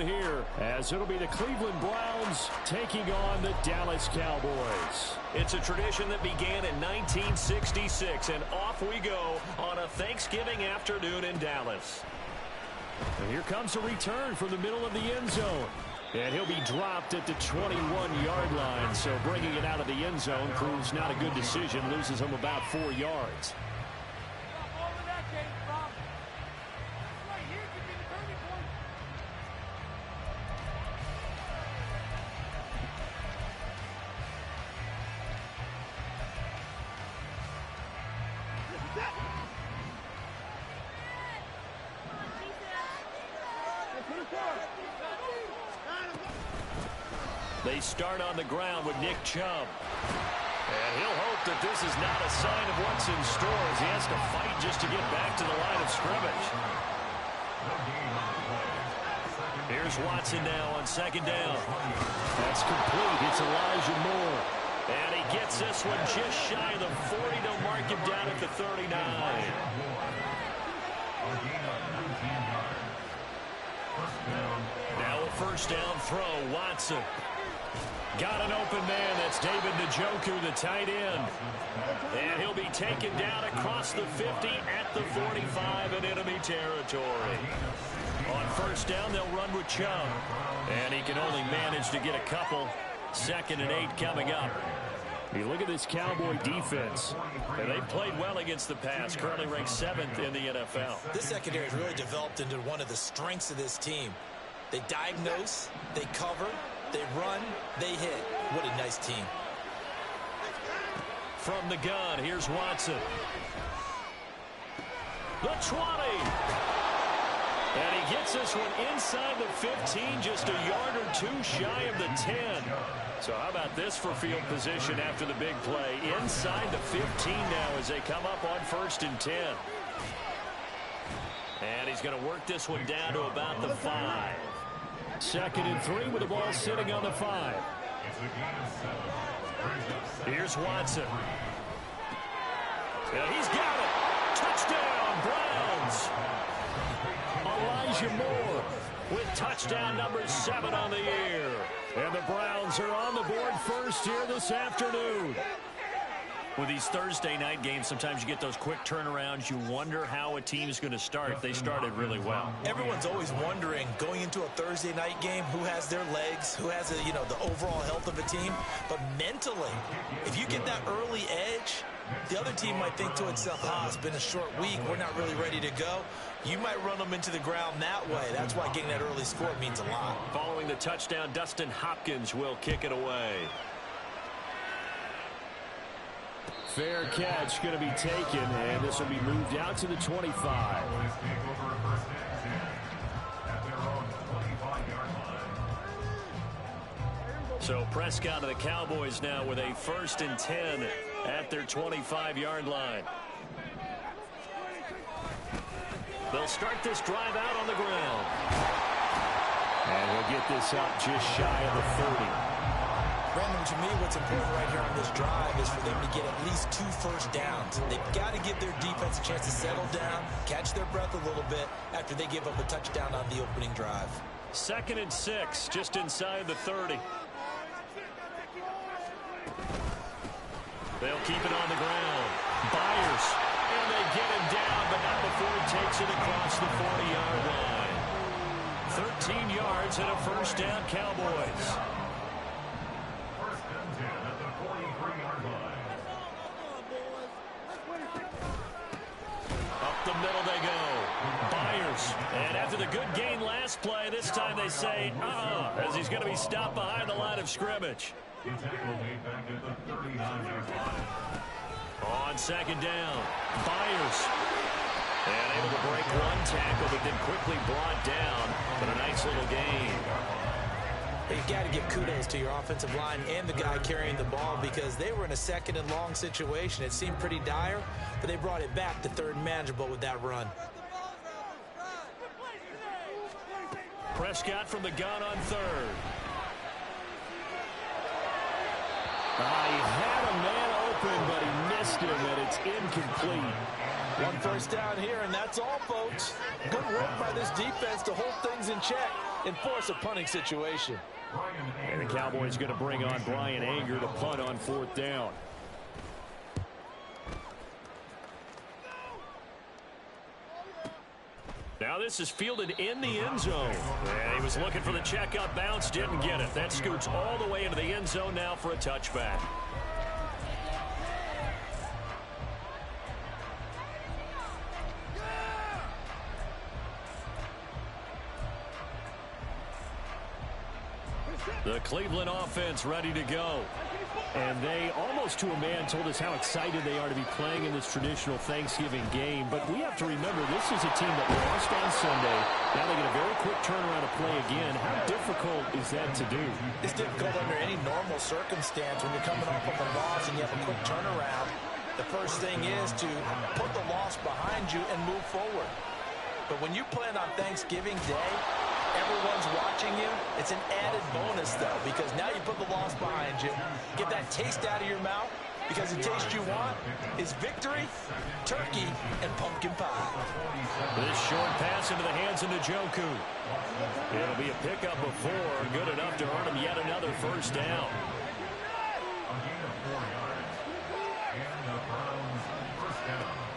here, as it'll be the Cleveland Browns taking on the Dallas Cowboys. It's a tradition that began in 1966, and off we go on a Thanksgiving afternoon in Dallas. And here comes a return from the middle of the end zone. And he'll be dropped at the 21-yard line, so bringing it out of the end zone proves not a good decision, loses him about 4 yards. They start on the ground with Nick Chubb. And he'll hope that this is not a sign of what's in store as he has to fight just to get back to the line of scrimmage. Here's Watson now on second down. That's complete. It's Elijah Moore. And he gets this one just shy of the 40 to mark him down at the 39. Now a first down throw, Watson. Got an open man. That's David Njoku, the tight end. And he'll be taken down across the 50 at the 45 in enemy territory. On first down, they'll run with Chubb. And he can only manage to get a couple. 2nd and 8 coming up. You look at this Cowboy defense. And they've played well against the pass, currently ranked 7th in the NFL. This secondary has really developed into one of the strengths of this team. They diagnose, they cover, they run, they hit. What a nice team. From the gun, here's Watson. The 20. And he gets this one inside the 15, just a yard or two shy of the 10. So how about this for field position after the big play? Inside the 15 now as they come up on 1st and 10. And he's going to work this one down to about the 5. 2nd and 3 with the ball sitting on the 5. Here's Watson. And he's got it. Touchdown, Browns. Elijah Moore with touchdown number 7 on the year. And the Browns are on the board first here this afternoon. With these Thursday night games, sometimes you get those quick turnarounds. You wonder how a team's going to start. They started really well. Everyone's always wondering, going into a Thursday night game, who has their legs, who has, the overall health of a team. But mentally, if you get that early edge, the other team might think to itself, it's been a short week, we're not really ready to go. You might run them into the ground that way. That's why getting that early score means a lot. Following the touchdown, Dustin Hopkins will kick it away. Fair catch going to be taken, and this will be moved out to the 25. So Prescott of the Cowboys now with a 1st and 10 at their 25-yard line. They'll start this drive out on the ground. And he'll get this up just shy of the 30. Brandon, to me, what's important right here on this drive is for them to get at least 2 first downs. They've got to give their defense a chance to settle down, catch their breath a little bit after they give up a touchdown on the opening drive. 2nd and 6, just inside the 30. They'll keep it on the ground. Byers, and they get him down, but not before he takes it across the 40-yard line. 13 yards and a first down, Cowboys. Up the middle they go. Byers. And after the good gain last play, this time they say, as he's going to be stopped behind the line of scrimmage. On 2nd down, Byers. And able to break one tackle, but then quickly brought down. But a nice little gain. You've got to give kudos to your offensive line and the guy carrying the ball because they were in a 2nd and long situation. It seemed pretty dire, but they brought it back to 3rd and manageable with that run. Prescott from the gun on 3rd. He had a man open, but he missed him, and it's incomplete. 1 first down here, and that's all, folks. Good work by this defense to hold things in check. and force a punting situation. And the Cowboys going to bring on Brian Anger to punt on 4th down. Now this is fielded in the end zone. And he was looking for the checkup bounce, didn't get it. That scoots all the way into the end zone now for a touchback. The Cleveland offense ready to go. And they, almost to a man, told us how excited they are to be playing in this traditional Thanksgiving game. But we have to remember, this is a team that lost on Sunday. Now they get a very quick turnaround to play again. How difficult is that to do? It's difficult under any normal circumstance when you're coming off of a loss and you have a quick turnaround. The first thing is to put the loss behind you and move forward. But when you play it on Thanksgiving Day, everyone's watching you. It's an added bonus, though, because now you put the loss behind you. Get that taste out of your mouth, because the taste you want is victory, turkey, and pumpkin pie. This short pass into the hands of Njoku. It'll be a pickup of 4, good enough to earn him yet another first down.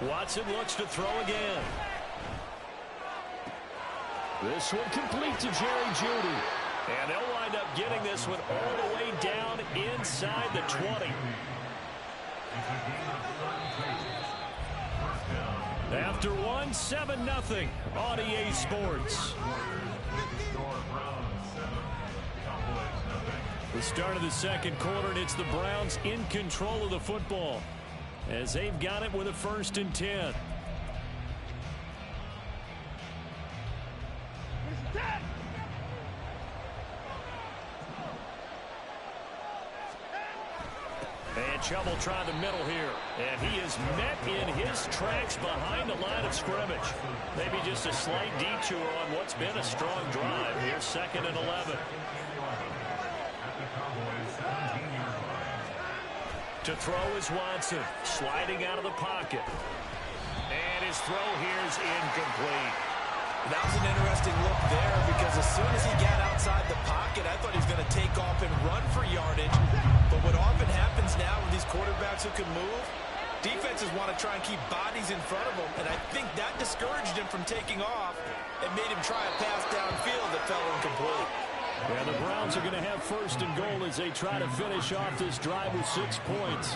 Watson looks to throw again. This one complete to Jerry Jeudy. And they'll wind up getting this one all the way down inside the 20. After 1, 7-0 on EA Sports. The start of the second quarter, and it's the Browns in control of the football as they've got it with a 1st and 10. And Chubb will try the middle here. And he is met in his tracks behind the line of scrimmage. Maybe just a slight detour on what's been a strong drive. Here's 2nd and 11. To throw is Watson, sliding out of the pocket. And his throw here is incomplete. That was an interesting look there, because as soon as he got outside the pocket, I thought he was going to take off and run for yardage. But what often happens now with these quarterbacks who can move, defenses want to try and keep bodies in front of them, and I think that discouraged him from taking off and made him try a pass downfield that fell incomplete. Yeah, the Browns are going to have 1st and goal as they try to finish off this drive with 6 points.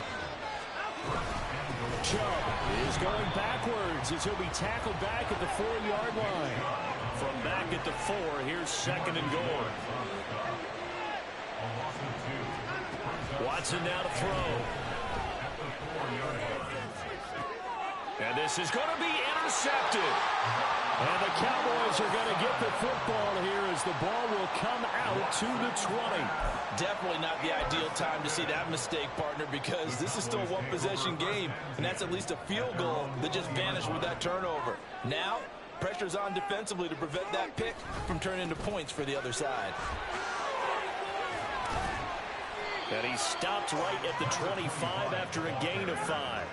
Chubb is going backwards as he'll be tackled back at the 4-yard line. From back at the 4, here's 2nd and goal. Watson now to throw. And this is going to be intercepted. And the Cowboys are going to get the football here as the ball will come out to the 20. Definitely not the ideal time to see that mistake, partner, because this is still a one-possession game, and that's at least a field goal that just vanished with that turnover. Now, pressure's on defensively to prevent that pick from turning into points for the other side. And he stopped right at the 25 after a gain of 5.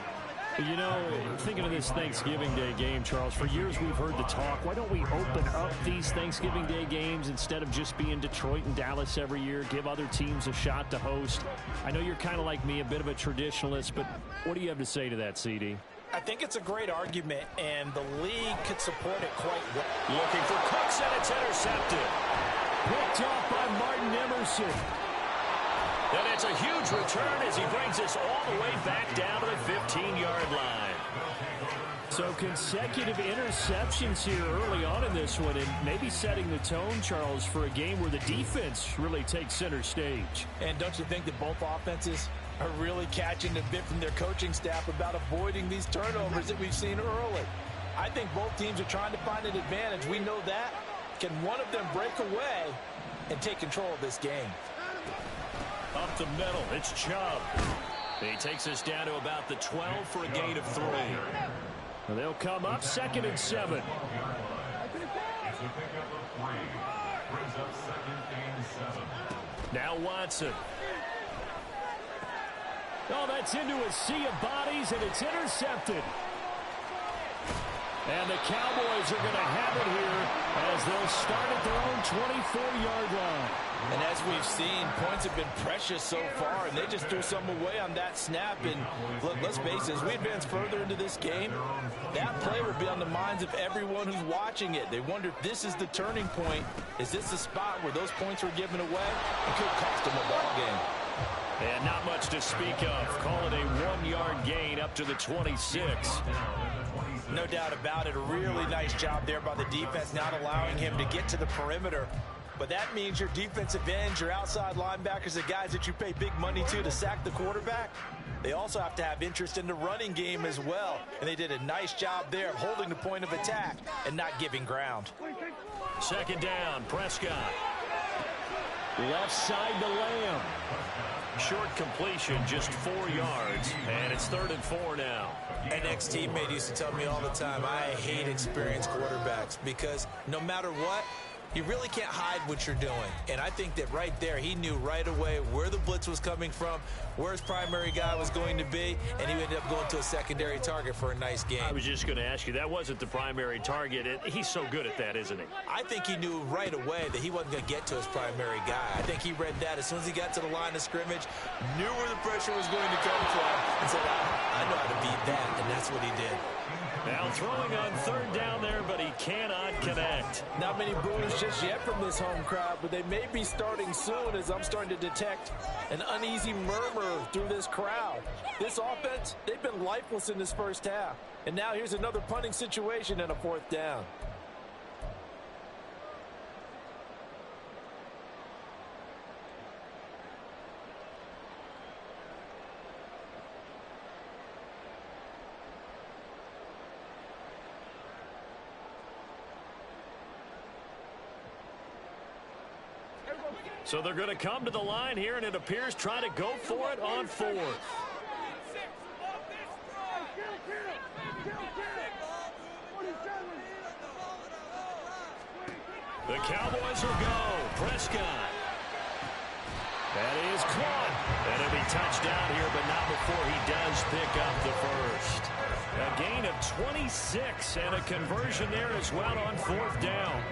You know, thinking of this Thanksgiving Day game, Charles, for years we've heard the talk, why don't we open up these Thanksgiving Day games instead of just being Detroit and Dallas every year, give other teams a shot to host? I know you're kind of like me, a bit of a traditionalist, but what do you have to say to that, CD? I think it's a great argument, and the league could support it quite well. Looking for Cooks, and it's intercepted. Picked off by Martin Emerson. And it's a huge return as he brings us all the way back down to the 15-yard line. So consecutive interceptions here early on in this one, and maybe setting the tone, Charles, for a game where the defense really takes center stage. And don't you think that both offenses are really catching a bit from their coaching staff about avoiding these turnovers that we've seen early? I think both teams are trying to find an advantage. We know that. Can one of them break away and take control of this game? Up the middle, it's Chubb. He takes us down to about the 12 for a gain of 3. And they'll come up 2nd and 7. Now Watson. Oh, that's into a sea of bodies, and it's intercepted. And the Cowboys are going to have it here as they'll start at their own 24-yard line. And as we've seen, points have been precious so far, and they just threw some away on that snap. And look, let's face it, as we advance further into this game, that play will be on the minds of everyone who's watching it. They wonder if this is the turning point. Is this the spot where those points were given away? It could cost them a ball game. And not much to speak of. Call it a 1-yard gain up to the 26. No doubt about it. A really nice job there by the defense, not allowing him to get to the perimeter. But that means your defensive ends, your outside linebackers, the guys that you pay big money to sack the quarterback, they also have to have interest in the running game as well. And they did a nice job there of holding the point of attack and not giving ground. Second down, Prescott. Left side to Lamb. Short completion, just 4 yards, and it's 3rd and 4 now. An ex-teammate used to tell me all the time, I hate experienced quarterbacks because no matter what, you really can't hide what you're doing. And I think that right there, he knew right away where the blitz was coming from, where his primary guy was going to be, and he ended up going to a secondary target for a nice game. I was just going to ask you, that wasn't the primary target. He's so good at that, isn't he? I think he knew right away that he wasn't going to get to his primary guy. I think he read that as soon as he got to the line of scrimmage, knew where the pressure was going to come from, and said, I know how to beat that, and that's what he did. Now throwing on 3rd down there, but he cannot connect. Not many boos just yet from this home crowd, but they may be starting soon as I'm starting to detect an uneasy murmur through this crowd. This offense, they've been lifeless in this first half. And now here's another punting situation and a 4th down. So they're going to come to the line here, and it appears try to go for it on 4th. The Cowboys will go. Prescott. That is caught. And it'll be touchdown here, but not before he does pick up the first. A gain of 26 and a conversion there as well on 4th down.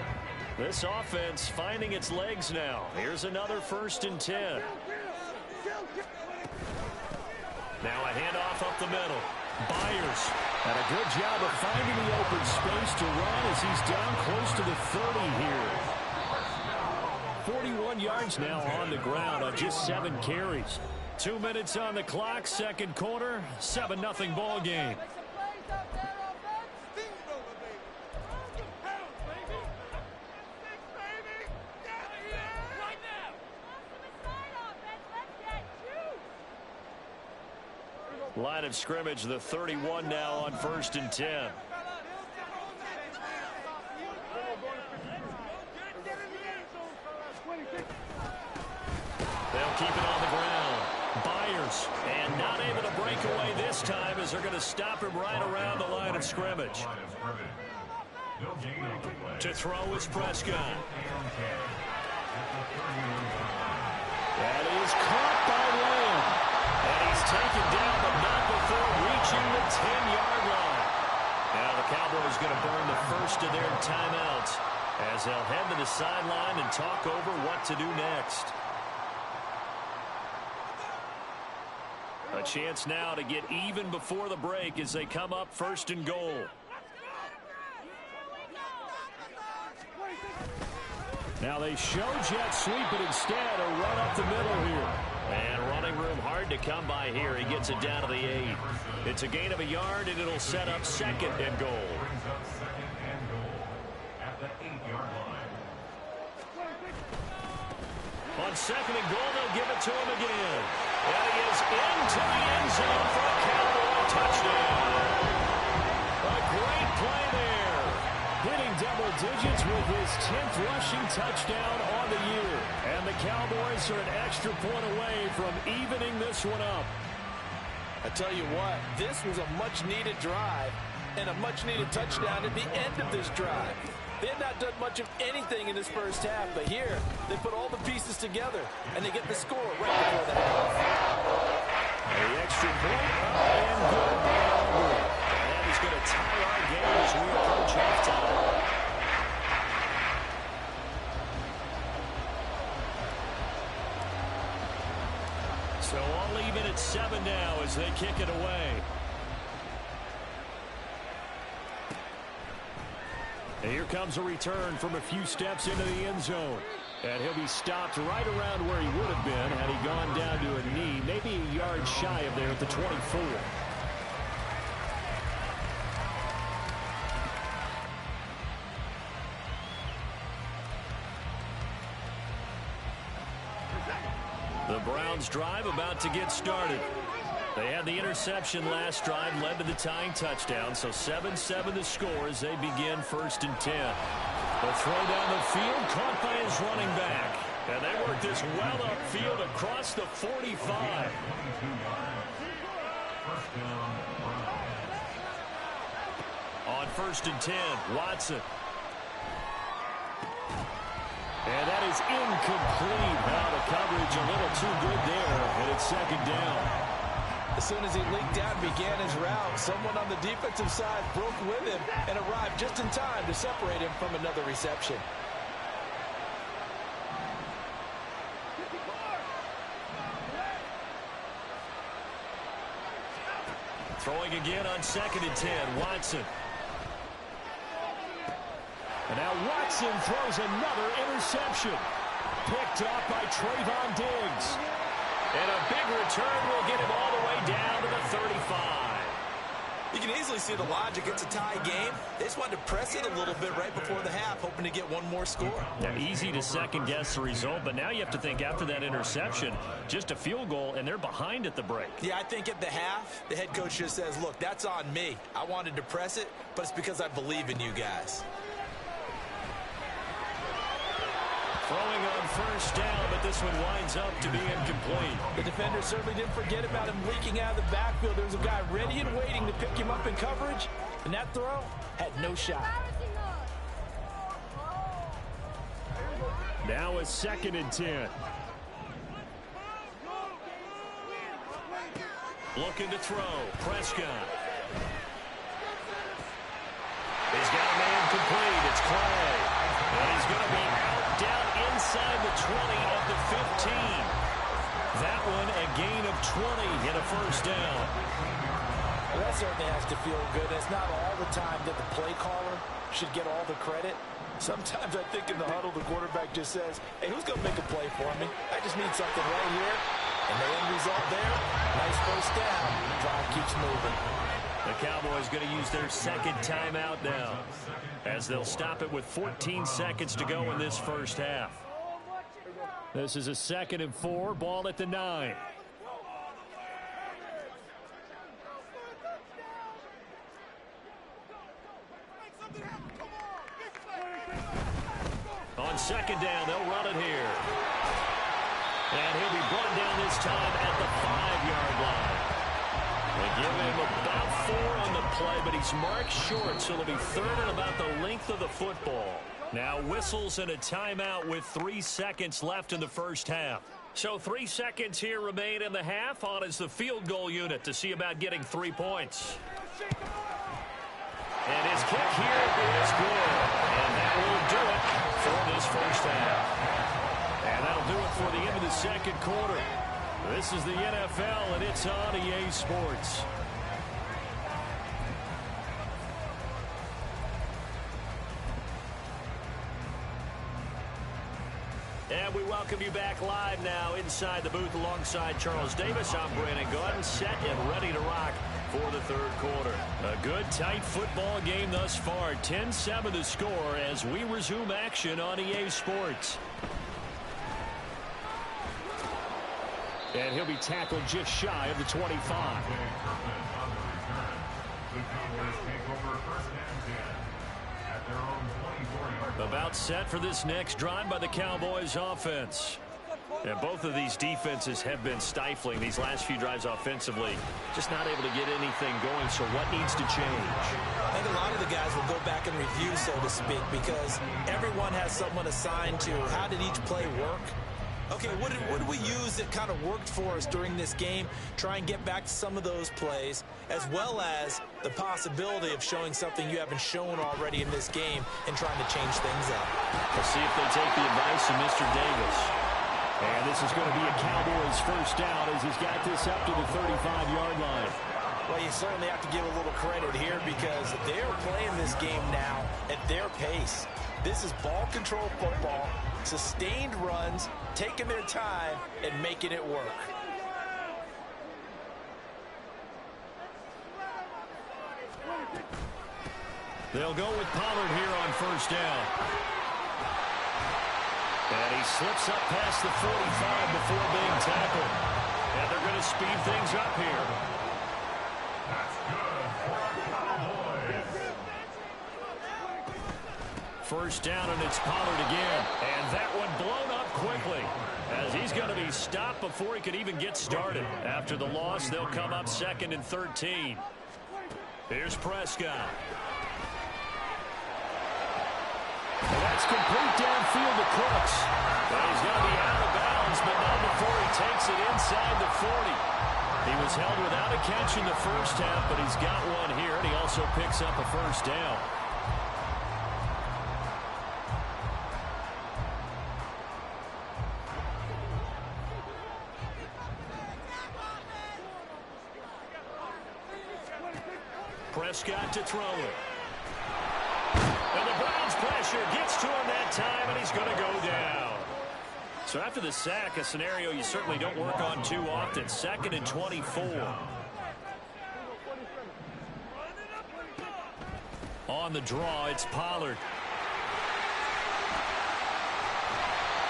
This offense finding its legs now. Here's another 1st and 10. Now a handoff up the middle. Byers had a good job of finding the open space to run as he's down close to the 30 here. 41 yards now on the ground on just 7 carries. 2 minutes on the clock, 2nd quarter, 7-0 ball game. Line of scrimmage, the 31 now on 1st and 10. They'll keep it on the ground. Byers, and not able to break away this time as they're going to stop him right around the line of scrimmage. To throw is Prescott. That is caught by Lamb. And he's taken down, but not before reaching the 10-yard line. Now the Cowboys going to burn the first of their timeouts as they'll head to the sideline and talk over what to do next. A chance now to get even before the break as they come up 1st and goal. Now they show jet sweep, but instead a run up the middle here. And running room hard to come by here. He gets it down to the 8. It's a gain of a yard, and it'll set up 2nd and goal. On 2nd and goal, they'll give it to him again. And he is into the end zone for a Cowboy touchdown. A great play there. Hitting double digits with his 10th rushing touchdown on the year. And the Cowboys are an extra point away from evening this one up. I tell you what, this was a much-needed drive and a much-needed touchdown at the end of this drive. They had not done much of anything in this first half, but here they put all the pieces together, and they get the score right before the half. The extra point up and good. And is going to tie our game as we approach halftime. So all even at 7 now as they kick it away. And here comes a return from a few steps into the end zone. And he'll be stopped right around where he would have been had he gone down to a knee, maybe a yard shy of there at the 24. The Browns drive about to get started. They had the interception last drive, led to the tying touchdown, so 7-7 the score as they begin 1st and 10. The throw down the field, caught by his running back. And they work this well upfield across the 45. On 1st and 10, Watson. And that is incomplete. Now the coverage a little too good there, and it's 2nd down. As soon as he leaked out and began his route, someone on the defensive side broke with him and arrived just in time to separate him from another reception. Throwing again on 2nd and 10, Watson. And now Watson throws another interception. Picked up by Trayvon Diggs. And a big return will get him all the way down to the 35. You can easily see the logic. It's a tie game. They just wanted to press it a little bit right before the half, hoping to get one more score. Now, easy to second-guess the result, but now you have to think after that interception, just a field goal, and they're behind at the break. Yeah, I think at the half, the head coach just says, look, that's on me. I wanted to press it, but it's because I believe in you guys. Throwing on 1st down, but this one winds up to be incomplete. The defender certainly didn't forget about him leaking out of the backfield. There was a guy ready and waiting to pick him up in coverage, and that throw had no shot. Now a 2nd and 10. Looking to throw. Prescott. He's got a man complete. It's Clay. And he's going to be out down inside the 20 of the 15. That one a gain of 20 and a 1st down. Well, that certainly has to feel good. It's not all the time that the play caller should get all the credit. Sometimes I think in the huddle, the quarterback just says, hey, who's going to make a play for me? I just need something right here. And the end result there, nice 1st down. Drive keeps moving. The Cowboys going to use their 2nd timeout now, as they'll stop it with 14 seconds to go in this 1st half. This is a 2nd and 4, ball at the 9. On 2nd down, they'll run it here. And he'll be brought down this time at the 5-yard line. They give him about 4 on the play, but he's marked short, so it'll be 3rd and about the length of the football. Now whistles and a timeout with 3 seconds left in the 1st half. So 3 seconds here remain in the half. On is the field goal unit to see about getting 3 points. And his kick here is good. And that will do it for this 1st half. And that'll do it for the end of the 2nd quarter. This is the NFL, and it's on EA Sports. And we welcome you back live now inside the booth alongside Charles Davis. I'm Brandon Gaudin, set and ready to rock for the 3rd quarter. A good, tight football game thus far. 10-7 the score as we resume action on EA Sports. And he'll be tackled just shy of the 25. About set for this next drive by the Cowboys offense. And both of these defenses have been stifling these last few drives offensively. Just not able to get anything going, so what needs to change? I think a lot of the guys will go back and review, so to speak, because everyone has someone assigned to how did each play work. Okay, what did we use that kind of worked for us during this game? Try and get back to some of those plays, as well as the possibility of showing something you haven't shown already in this game and trying to change things up. Let's see if they take the advice of Mr. Davis. And this is going to be a Cowboys first down as he's got this up to the 35-yard line. Well, you certainly have to give a little credit here because they're playing this game now at their pace. This is ball control football, sustained runs, taking their time, and making it work. They'll go with Pollard here on first down. And he slips up past the 45 before being tackled. And they're going to speed things up here. First down, and it's Pollard again. And that one blown up quickly as he's going to be stopped before he could even get started. After the loss, they'll come up 2nd and 13. Here's Prescott. And that's complete downfield to Crooks. But he's going to be out of bounds, but not before he takes it inside the 40. He was held without a catch in the first half, but he's got one here, and he also picks up a first down. Prescott to throw it. And the Browns pressure gets to him that time, and he's going to go down. So after the sack, a scenario you certainly don't work on too often. 2nd and 24. On the draw, it's Pollard.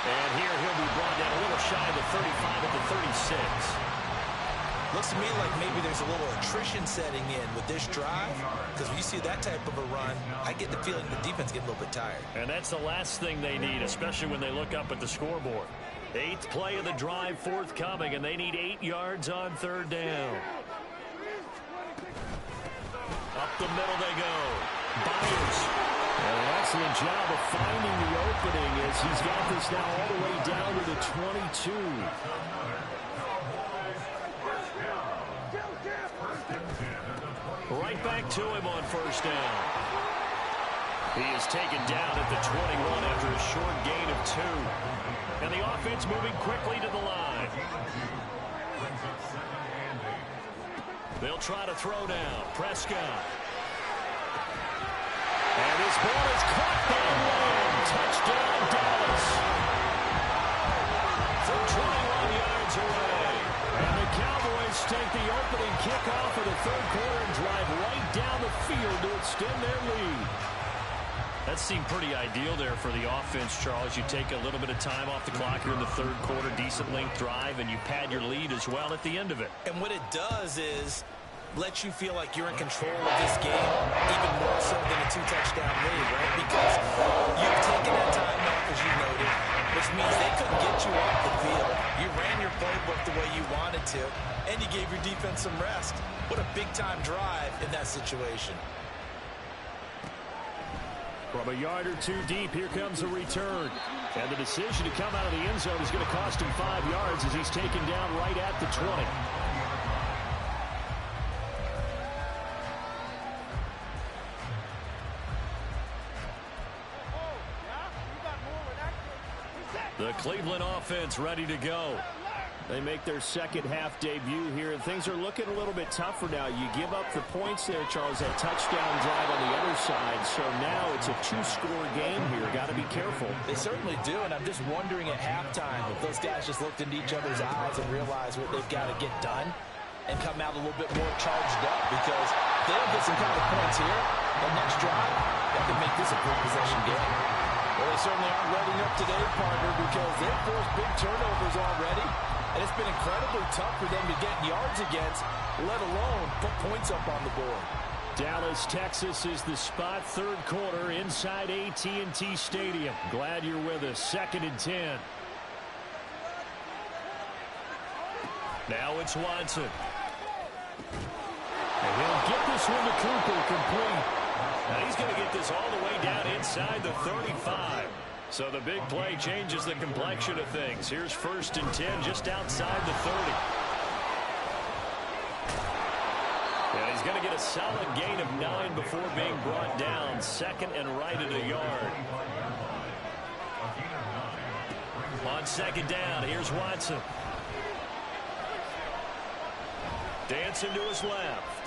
And here he'll be brought down a little shy of the 35 at the 36. Looks to me like maybe there's a little attrition setting in with this drive, because when you see that type of a run, I get the feeling the defense gets a little bit tired. And that's the last thing they need, especially when they look up at the scoreboard. 8th play of the drive forthcoming, and they need 8 yards on 3rd down. Up the middle they go. Byers. An excellent job of finding the opening as he's got this now all the way down to the 22. Right back to him on first down. He is taken down at the 21 after a short gain of 2. And the offense moving quickly to the line. They'll try to throw now. Prescott. And this ball is caught by Lamb. Touchdown, Dallas. From 21 yards away. And the Cowboys take the opening kickoff of the 3rd quarter and drive right down the field to extend their lead. That seemed pretty ideal there for the offense, Charles. You take a little bit of time off the clock here in the 3rd quarter, decent length drive, and you pad your lead as well at the end of it. And what it does is let you feel like you're in control of this game, even more so than a 2-touchdown lead, right? Because you've taken that time off, as you noted, which means they couldn't get you off the field. You ran your playbook the way you wanted to, and you gave your defense some rest. What a big-time drive in that situation. From a yard or 2 deep, here comes a return. And the decision to come out of the end zone is going to cost him 5 yards as he's taken down right at the 20. The Cleveland offense ready to go. They make their 2nd half debut here, and things are looking a little bit tougher now. You give up the points there, Charles, that touchdown drive on the other side. So now it's a 2-score game here. Got to be careful. They certainly do, and I'm just wondering at halftime if those guys just looked into each other's eyes and realized what they've got to get done and come out a little bit more charged up, because if they don't get some kind of points here, the next drive, that could make this a 3-possession game. Well, they certainly aren't letting up today, partner, because they've forced big turnovers already. And it's been incredibly tough for them to get yards against, let alone put points up on the board. Dallas, Texas is the spot. 3rd quarter inside AT&T Stadium. Glad you're with us. 2nd and 10. Now it's Watson. And he'll get this one to Cooper complete. Now he's going to get this all the way down inside the 35. So the big play changes the complexion of things. Here's 1st and 10 just outside the 30. And he's going to get a solid gain of 9 before being brought down. 2nd and right at a yard. On 2nd down, here's Watson. Dancing to his left.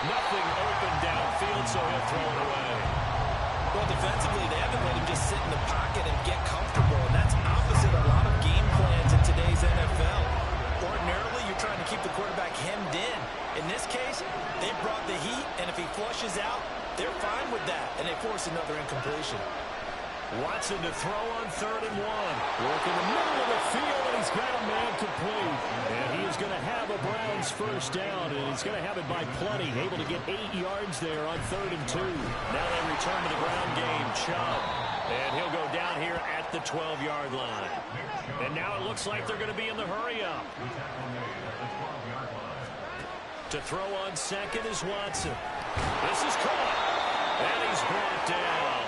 Nothing open downfield, so he'll throw it away. Well, defensively, they haven't let him just sit in the pocket and get comfortable, and that's opposite a lot of game plans in today's NFL. Ordinarily, you're trying to keep the quarterback hemmed in. In this case, they brought the heat, and if he flushes out, they're fine with that, and they force another incompletion. Watson to throw on 3rd and 1. Work in the middle of the field, and he's got a man complete. And he is going to have a Browns 1st down, and he's going to have it by plenty. Able to get 8 yards there on 3rd and 2. Now they return to the ground game. Chubb. And he'll go down here at the 12-yard line. And now it looks like they're going to be in the hurry-up. To throw on 2nd is Watson. This is caught. And he's brought down.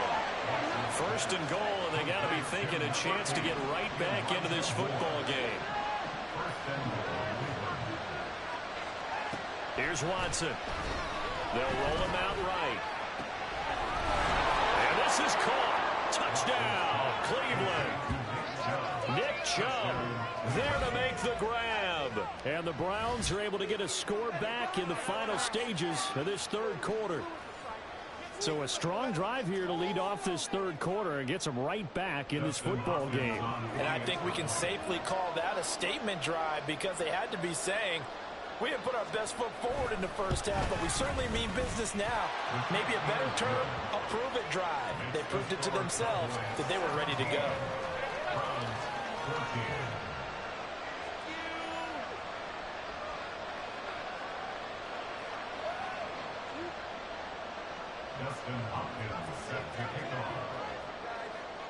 1st and goal, and they got to be thinking a chance to get right back into this football game. Here's Watson. They'll roll him out right. And this is caught. Touchdown, Cleveland. Nick Chubb there to make the grab. And the Browns are able to get a score back in the final stages of this 3rd quarter. So a strong drive here to lead off this 3rd quarter and gets them right back in this football game. And I think we can safely call that a statement drive because they had to be saying, we didn't put our best foot forward in the 1st half, but we certainly mean business now. Maybe a better term, a prove-it drive. They proved it to themselves that they were ready to go.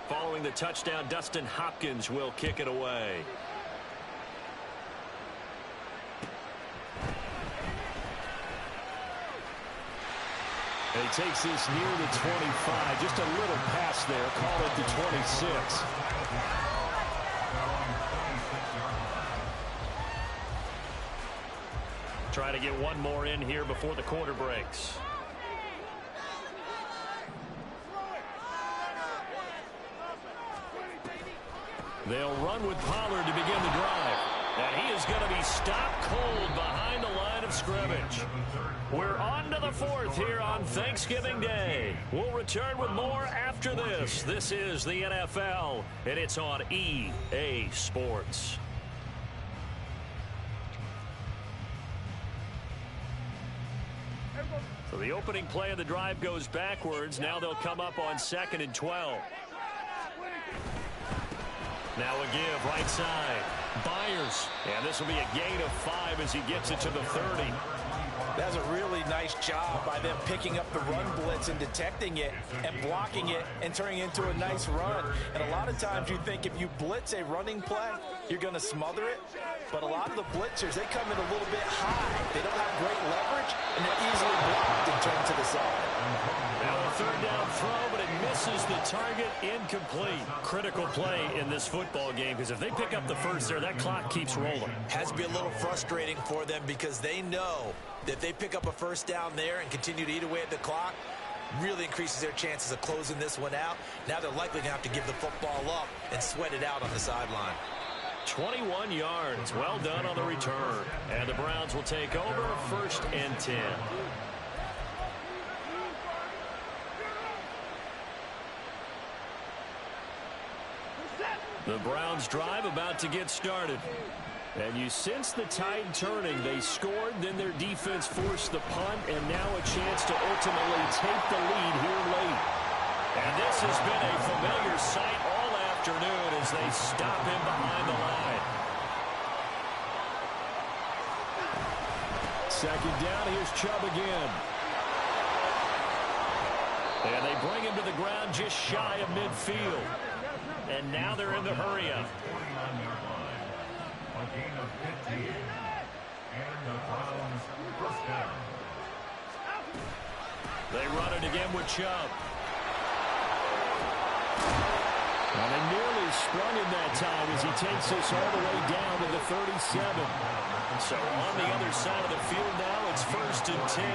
Following the touchdown, Dustin Hopkins will kick it away. And he takes this near the 25. Just a little pass there. Call it the 26. Try to get one more in here before the quarter breaks. They'll run with Pollard to begin the drive. And he is going to be stopped cold behind the line of scrimmage. We're on to the 4th here on Thanksgiving Day. We'll return with more after this. This is the NFL, and it's on EA Sports. So the opening play of the drive goes backwards. Now they'll come up on 2nd and 12. Now a give right side. Byers. And this will be a gain of 5 as he gets it to the 30. That's a really nice job by them picking up the run blitz and detecting it and blocking it and turning it into a nice run. And a lot of times you think if you blitz a running play, you're going to smother it. But a lot of the blitzers, they come in a little bit high. They don't have great leverage, and they're easily blocked and turned to the side. Now a 3rd down throw, but it misses the target. Incomplete. Critical play in this football game because if they pick up the 1st there, that clock keeps rolling. Has to be a little frustrating for them because they know that if they pick up a 1st down there and continue to eat away at the clock, really increases their chances of closing this one out. Now they're likely going to have to give the football up and sweat it out on the sideline. 21 yards. Well done on the return. And the Browns will take over 1st and 10. The Browns drive about to get started. And you sense the tide turning. They scored, then their defense forced the punt, and now a chance to ultimately take the lead here late. And this has been a familiar sight all afternoon as they stop him behind the line. 2nd down, here's Chubb again. And they bring him to the ground just shy of midfield. And now they're in the hurry-up. They run it again with Chubb. Well, they nearly sprung him that time as he takes this all the way down to the 37. So on the other side of the field now, it's 1st and 10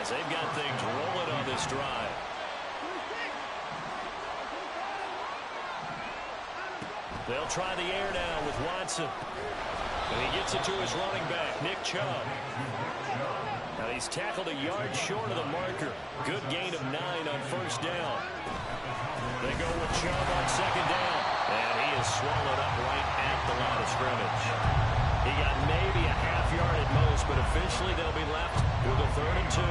as they've got things rolling on this drive. They'll try the air now with Watson. And he gets it to his running back, Nick Chubb. Now he's tackled a yard short of the marker. Good gain of 9 on 1st down. They go with Chubb on 2nd down. And he is swallowed up right at the line of scrimmage. He got maybe a half yard at most, but officially they'll be left with a 3rd and 2.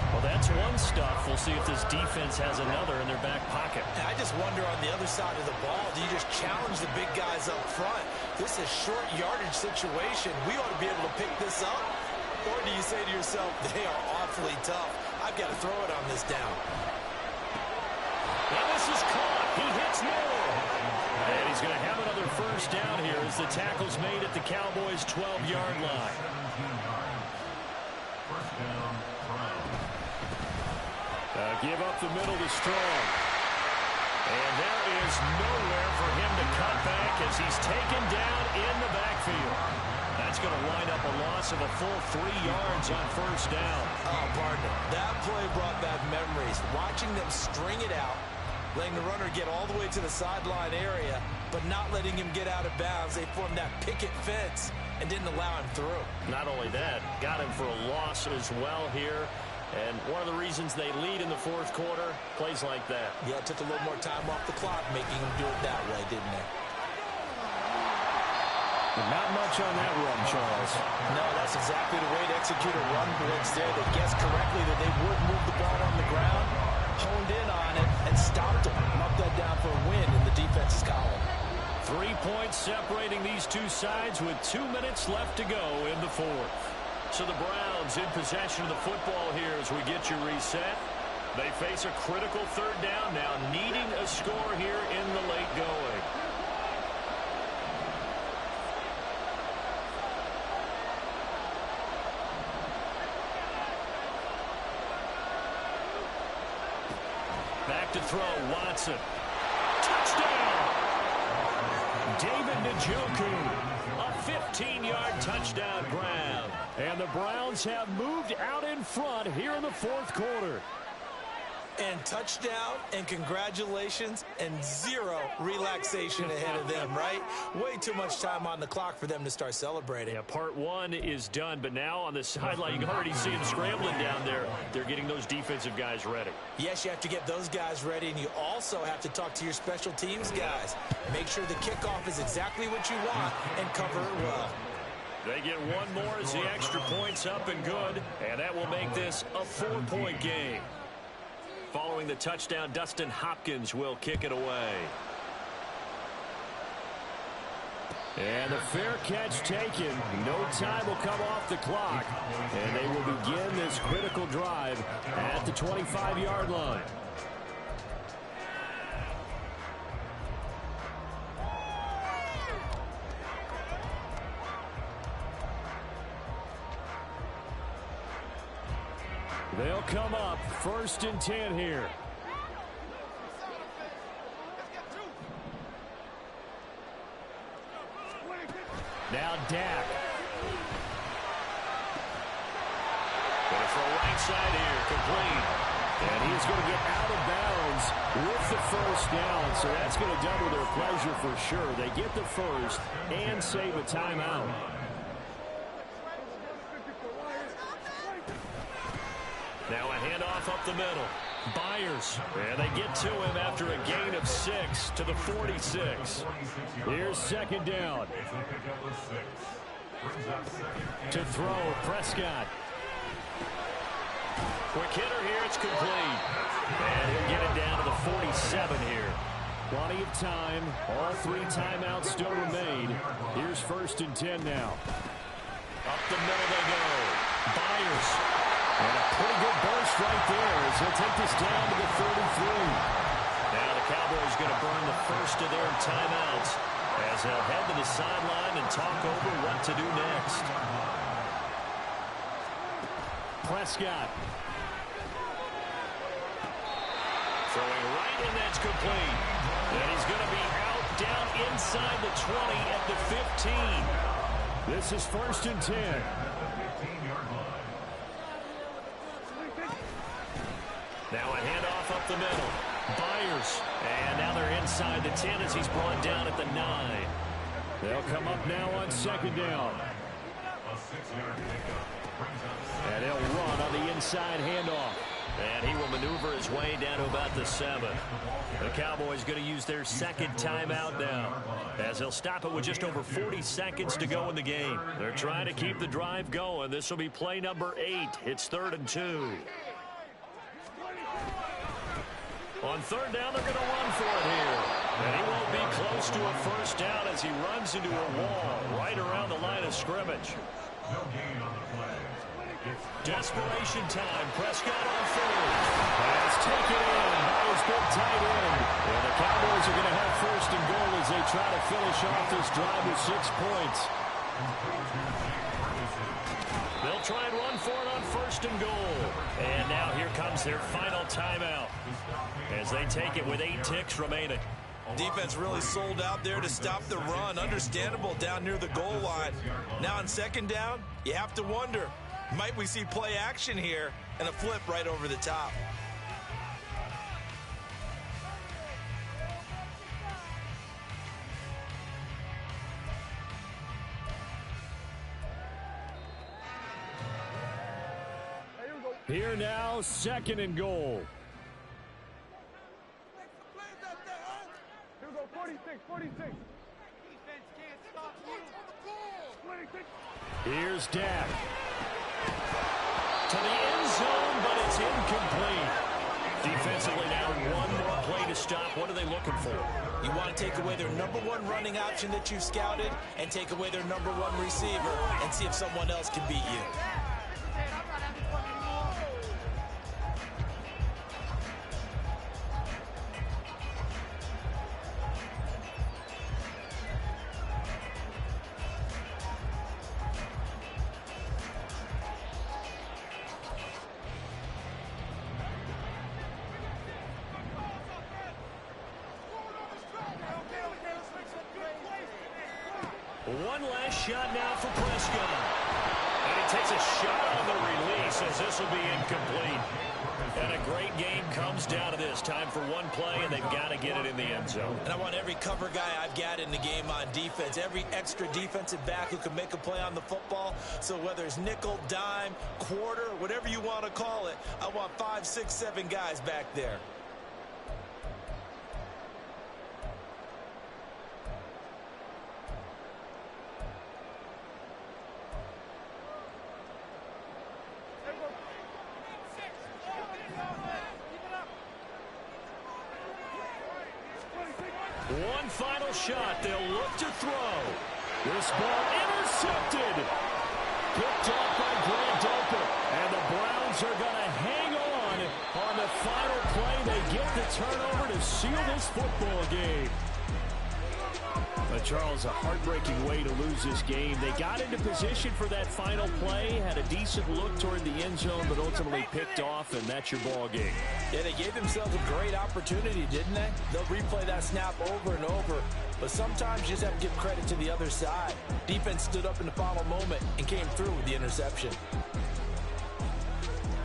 Well, that's one stuff. We'll see if this defense has another in their back pocket. I just wonder on the other side of the ball, do you just challenge the big guys up front? This is a short yardage situation. We ought to be able to pick this up. Or do you say to yourself, they are awfully tough. I've got to throw it on this down. And this is caught. He hits Moore. And he's going to have another 1st down here as the tackle's made at the Cowboys' 12-yard line. Give up the middle to Strong. And there is nowhere for him to cut back as he's taken down in the backfield. That's going to wind up a loss of a full 3 yards on 1st down. Oh, partner, that play brought back memories. Watching them string it out, letting the runner get all the way to the sideline area, but not letting him get out of bounds. They formed that picket fence and didn't allow him through. Not only that, got him for a loss as well here. And one of the reasons they lead in the 4th quarter, plays like that. Yeah, it took a little more time off the clock, making him do it that way, didn't it? Not much on that run, Charles. No, that's exactly the way to execute a run blitz there. They guessed correctly that they would move the ball on the ground, honed in on it, and stopped him. Marked that down for a win in the defense's column. 3 points separating these two sides with 2 minutes left to go in the 4th. So the Browns in possession of the football here as we get you reset. They face a critical 3rd down now, needing a score here in the late going. Back to throw, Watson. Touchdown! David Njoku. A 15-yard touchdown grab. And the Browns have moved out in front here in the 4th quarter. And touchdown, and congratulations, and 0 relaxation ahead of them, right? Way too much time on the clock for them to start celebrating. Yeah, part 1 is done, but now on the sideline, you can already see them scrambling down there. They're getting those defensive guys ready. Yes, you have to get those guys ready, and you also have to talk to your special teams guys. Make sure the kickoff is exactly what you want and cover it well. They get one more as the extra point's up and good, and that will make this a 4-point game. Following the touchdown, Dustin Hopkins will kick it away. And the fair catch taken. No time will come off the clock. And they will begin this critical drive at the 25-yard line. They'll come up 1st and 10 here. Now Dak. Going to throw right side here, complete. And he's going to get out of bounds with the 1st down. So that's going to double their pleasure for sure. They get the 1st and save a timeout. Now a handoff up the middle. Byers. And they get to him after a gain of 6 to the 46. Here's 2nd down. To throw, Prescott. Quick hitter here, it's complete. And he'll get it down to the 47 here. Plenty of time. All 3 timeouts still remain. Here's 1st and 10 now. Up the middle they go. Byers. And a pretty good burst right there as he'll take this down to the 33. Now the Cowboys going to burn the first of their timeouts as they'll head to the sideline and talk over what to do next. Prescott. Throwing right, and that's complete. And he's going to be out down inside the 20 at the 15. This is 1st and 10. Now a handoff up the middle. Byers. And now they're inside the 10 as he's brought down at the 9. They'll come up now on 2nd down. And he'll run on the inside handoff. And he will maneuver his way down to about the 7. The Cowboys going to use their 2nd timeout now, as they'll stop it with just over 40 seconds to go in the game. They're trying to keep the drive going. This will be play number 8. It's 3rd and 2. On 3rd down, they're going to run for it here. And he won't be close to a 1st down as he runs into a wall right around the line of scrimmage. Desperation time. Prescott on 3rd. Pass taken in by his big tight end. And the Cowboys are going to have 1st and goal as they try to finish off this drive with 6 points. They'll try and run for it on 1st and goal. And now here comes their final timeout as they take it with 8 ticks remaining. Defense really sold out there to stop the run. Understandable down near the goal line. Now on 2nd down, you have to wonder, might we see play action here and a flip right over the top? Here now, 2nd and goal. Here we go, 46. Here's Dak. To the end zone, but it's incomplete. Defensively now, one more play to stop. What are they looking for? You want to take away their number 1 running option that you've scouted and take away their number 1 receiver and see if someone else can beat you. One last shot now for Prescott. And he takes a shot on the release as this will be incomplete. And a great game comes down to this. Time for one play, and they've got to get it in the end zone. And I want every cover guy I've got in the game on defense, every extra defensive back who can make a play on the football. So whether it's nickel, dime, quarter, whatever you want to call it, I want 5, 6, 7 guys back there. One final shot. They'll look to throw. This ball intercepted. Picked off by Grant Delpit. And the Browns are going to hang on the final play. They get the turnover to seal this football game. But Charles, a heartbreaking way to lose this game. They got into position for that final play, had a decent look toward the end zone, but ultimately picked off, and that's your ball game. Yeah, they gave themselves a great opportunity, didn't they? They'll replay that snap over and over, but sometimes you just have to give credit to the other side. Defense stood up in the final moment and came through with the interception.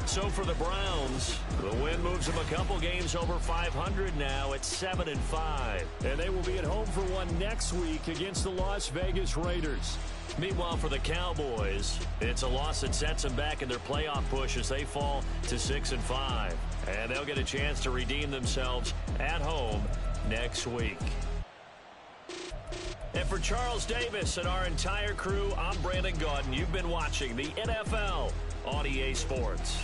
So for the Browns, the win moves them a couple games over 500 now at 7-5. And they will be at home for one next week against the Las Vegas Raiders. Meanwhile, for the Cowboys, it's a loss that sets them back in their playoff push as they fall to 6-5. And they'll get a chance to redeem themselves at home next week. And for Charles Davis and our entire crew, I'm Brandon Gaudin. You've been watching the NFL on EA Sports.